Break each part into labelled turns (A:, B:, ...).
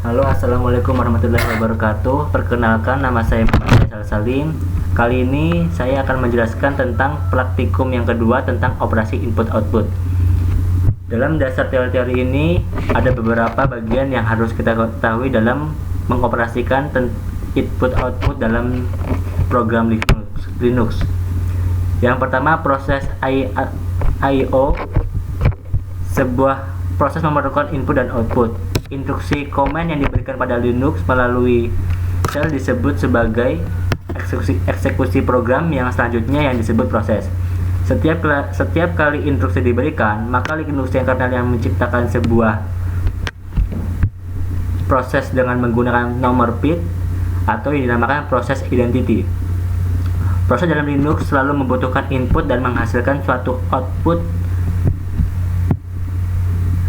A: Halo, assalamualaikum warahmatullahi wabarakatuh. Perkenalkan, nama saya Muhammad Faisal Salim. Kali ini saya akan menjelaskan tentang praktikum yang kedua tentang operasi input-output. Dalam dasar teori-teori ini ada beberapa bagian yang harus kita ketahui dalam mengoperasikan input-output dalam program Linux. Yang pertama, proses I/O. Sebuah proses memerlukan input dan output. Instruksi komen yang diberikan pada Linux melalui shell disebut sebagai eksekusi program yang selanjutnya yang disebut proses. Setiap kali instruksi diberikan, maka Linux yang kernel yang menciptakan sebuah proses dengan menggunakan nomor bit atau yang dinamakan proses identity. Proses dalam Linux selalu membutuhkan input dan menghasilkan suatu output.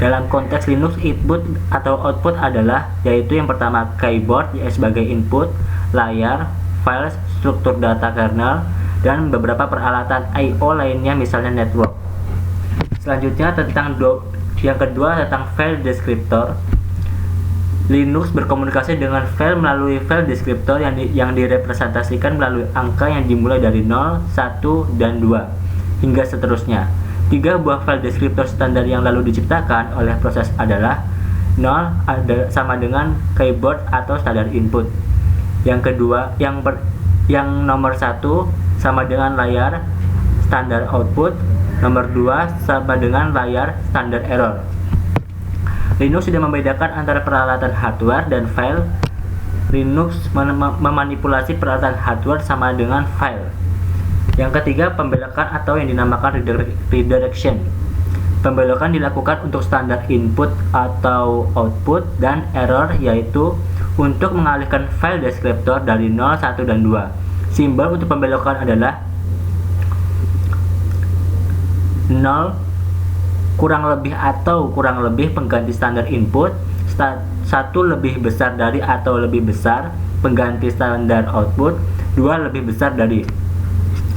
A: Dalam konteks Linux, input atau output adalah yaitu yang pertama keyboard sebagai input, layar, file, struktur data kernel, dan beberapa peralatan I/O lainnya misalnya network. Selanjutnya yang kedua tentang file descriptor. Linux berkomunikasi dengan file melalui file descriptor yang direpresentasikan melalui angka yang dimulai dari 0, 1, dan 2 hingga seterusnya. 3 buah file descriptor standar yang lalu diciptakan oleh proses adalah 0 sama dengan keyboard atau standar input. Yang kedua, yang nomor 1 sama dengan layar standar output. Nomor 2 sama dengan layar standar error. Linux sudah membedakan antara peralatan hardware dan file. Linux memanipulasi peralatan hardware sama dengan file. Yang ketiga, pembelokan atau yang dinamakan redirection. Pembelokan dilakukan untuk standar input atau output, dan error yaitu untuk mengalihkan file descriptor dari 0, 1, dan 2. Simbol untuk pembelokan adalah 0 kurang lebih atau kurang lebih pengganti standar input, 1 lebih besar dari atau lebih besar pengganti standar output, 2 lebih besar dari.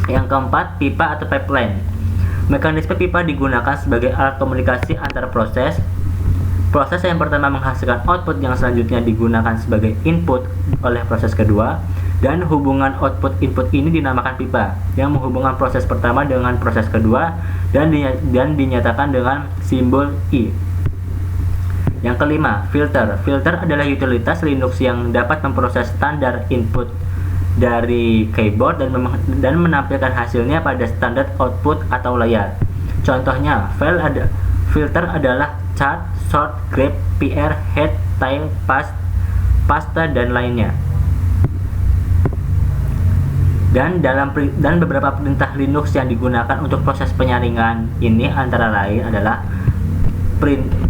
A: Yang keempat, pipa atau pipeline. Mekanisme pipa digunakan sebagai alat komunikasi antar proses. Proses yang pertama menghasilkan output yang selanjutnya digunakan sebagai input oleh proses kedua, dan hubungan output input ini dinamakan pipa yang menghubungkan proses pertama dengan proses kedua dan dinyatakan dengan simbol I. Yang kelima, filter. Filter adalah utilitas Linux yang dapat memproses standar input dari keyboard dan menampilkan hasilnya pada standar output atau layar. Contohnya, filter adalah chart, sort, grep, pr, head, tail, pasta, dan lainnya. Dan beberapa perintah Linux yang digunakan untuk proses penyaringan ini antara lain adalah perintah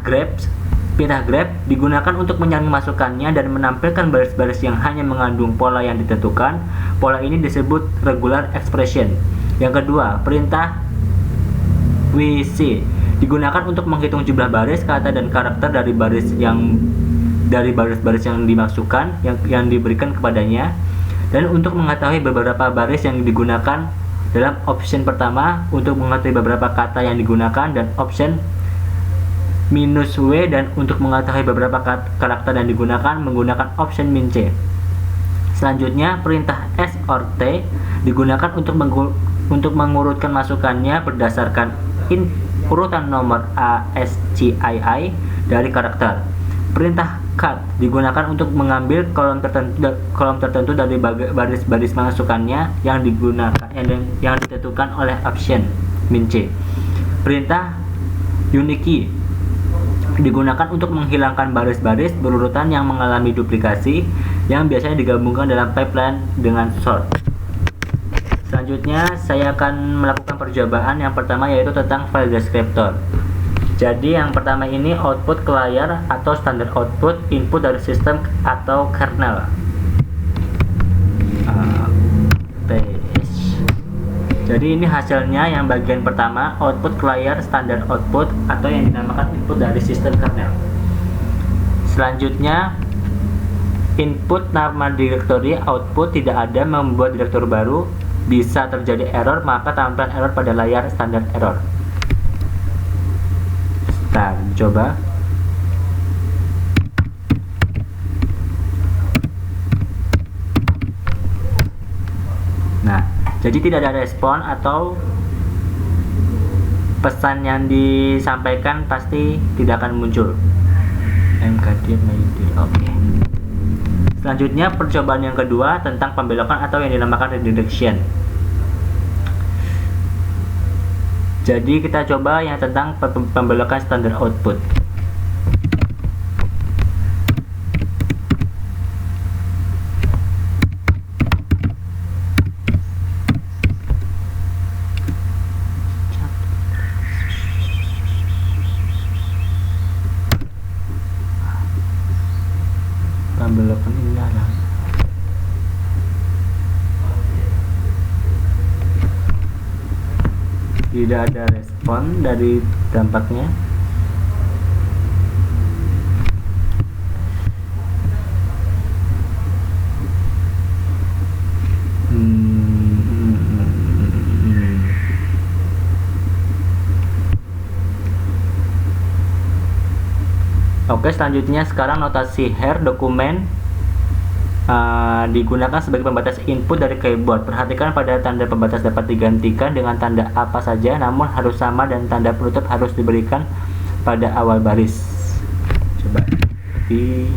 A: grep. Perintah grep digunakan untuk menyaring masukannya dan menampilkan baris-baris yang hanya mengandung pola yang ditentukan. Pola ini disebut regular expression. Yang kedua, perintah WC digunakan untuk menghitung jumlah baris, kata, dan karakter dari baris-baris yang dimasukkan yang diberikan kepadanya, dan untuk mengetahui beberapa baris yang digunakan dalam option pertama untuk mengetahui beberapa kata yang digunakan, dan option -W, dan untuk mengetahui beberapa karakter yang digunakan menggunakan option -C. Selanjutnya, perintah S or T digunakan untuk mengurutkan masukannya berdasarkan urutan nomor ASCII dari karakter. Perintah cut digunakan untuk mengambil kolom tertentu dari baris-baris masukannya yang ditentukan oleh option -C. Perintah unique digunakan untuk menghilangkan baris-baris berurutan yang mengalami duplikasi yang biasanya digabungkan dalam pipeline dengan sort. Selanjutnya, saya akan melakukan percobaan yang pertama, yaitu tentang file descriptor. Jadi yang pertama ini output ke layar atau standar output, input dari sistem atau kernel. Jadi ini hasilnya yang bagian pertama, output ke layar standar output atau yang dinamakan input dari sistem kernel. Selanjutnya, input nama direktori, output tidak ada, membuat direktori baru, bisa terjadi error, maka tampilan error pada layar standar error. Nah, coba. Nah, jadi tidak ada respon atau pesan yang disampaikan pasti tidak akan muncul. Oke. Selanjutnya percobaan yang kedua tentang pembelokan atau yang dinamakan redirection. Jadi kita coba yang tentang pembelokan standar output. Pembelokan ini adalah tidak ada respon dari dampaknya. Oke, selanjutnya sekarang notasi here dokumen digunakan sebagai pembatas input dari keyboard. Perhatikan pada tanda pembatas dapat digantikan dengan tanda apa saja, namun harus sama dan tanda penutup harus diberikan pada awal baris. Coba di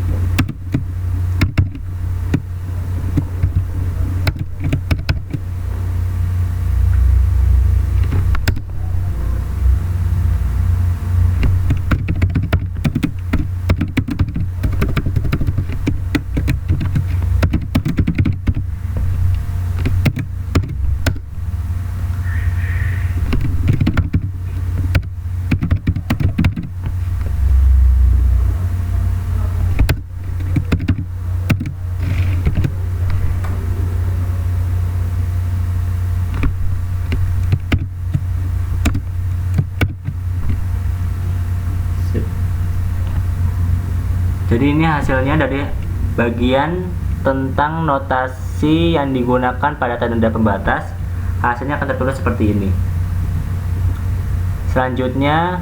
A: Jadi ini hasilnya dari bagian tentang notasi yang digunakan pada tanda pembatas. Hasilnya akan tertulis seperti ini. Selanjutnya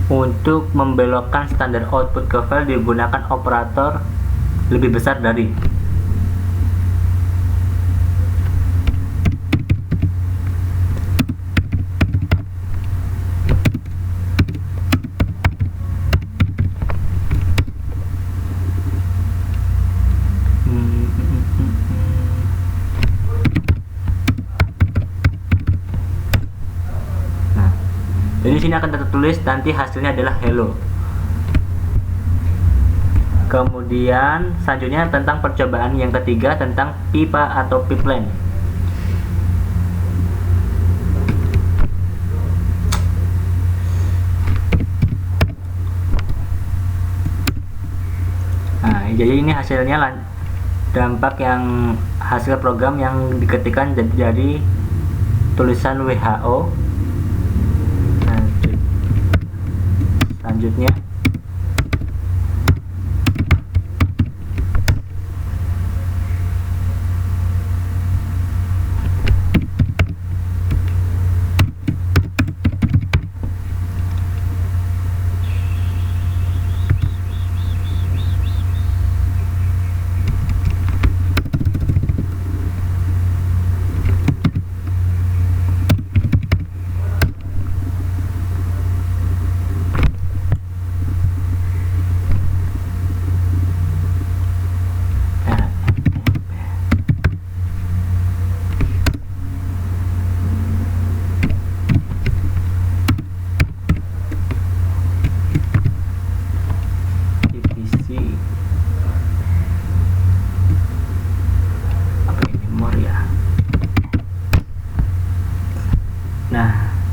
A: untuk membelokkan standar output ke file digunakan operator lebih besar dari. Jadi sini akan tertulis nanti hasilnya adalah hello. Kemudian selanjutnya tentang percobaan yang ketiga tentang pipa atau pipeline. Nah, jadi ini hasilnya dampak yang hasil program yang diketikkan jadi tulisan WHO. Selanjutnya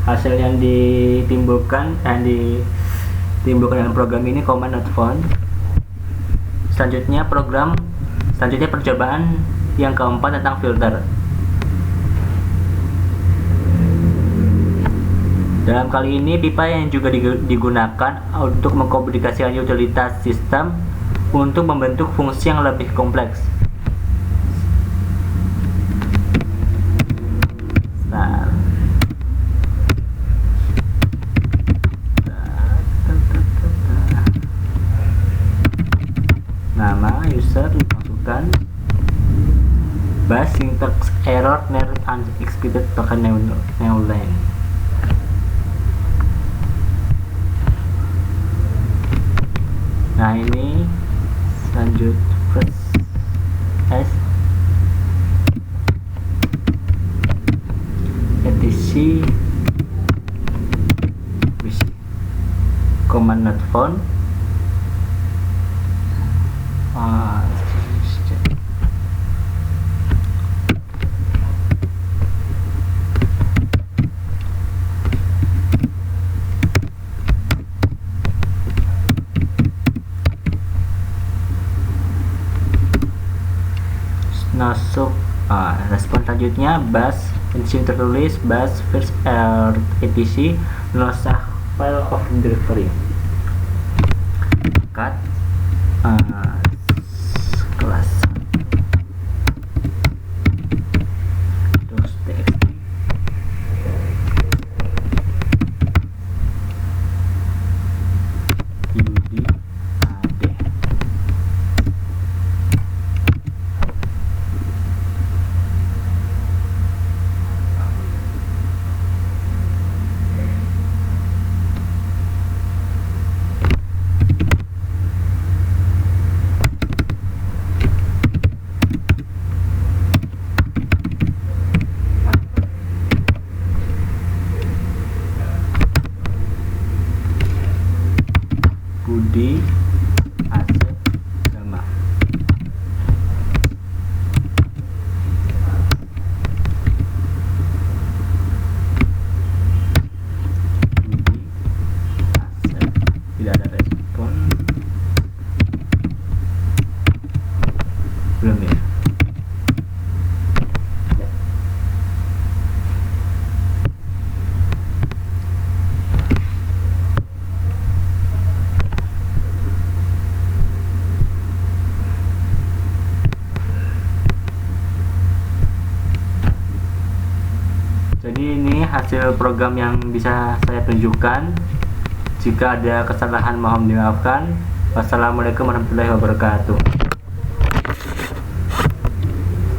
A: hasil yang ditimbulkan dalam program ini command not found. Selanjutnya percobaan yang keempat tentang filter. Dalam kali ini pipa yang juga digunakan untuk mengkomunikasikan utilitas sistem untuk membentuk fungsi yang lebih kompleks. user masukkan bash syntax error near unexpected token new line. Nah, ini lanjut first s etc command not found. Masuk respon selanjutnya bash mesin tertulis bash first etc no file of delivery cut kelas terus txt ud ad. Budi Asep Gama. Budi Asep, tidak ada respon. Belum ya? Jadi ini hasil program yang bisa saya tunjukkan. Jika ada kesalahan mohon dimaafkan. Wassalamualaikum warahmatullahi wabarakatuh.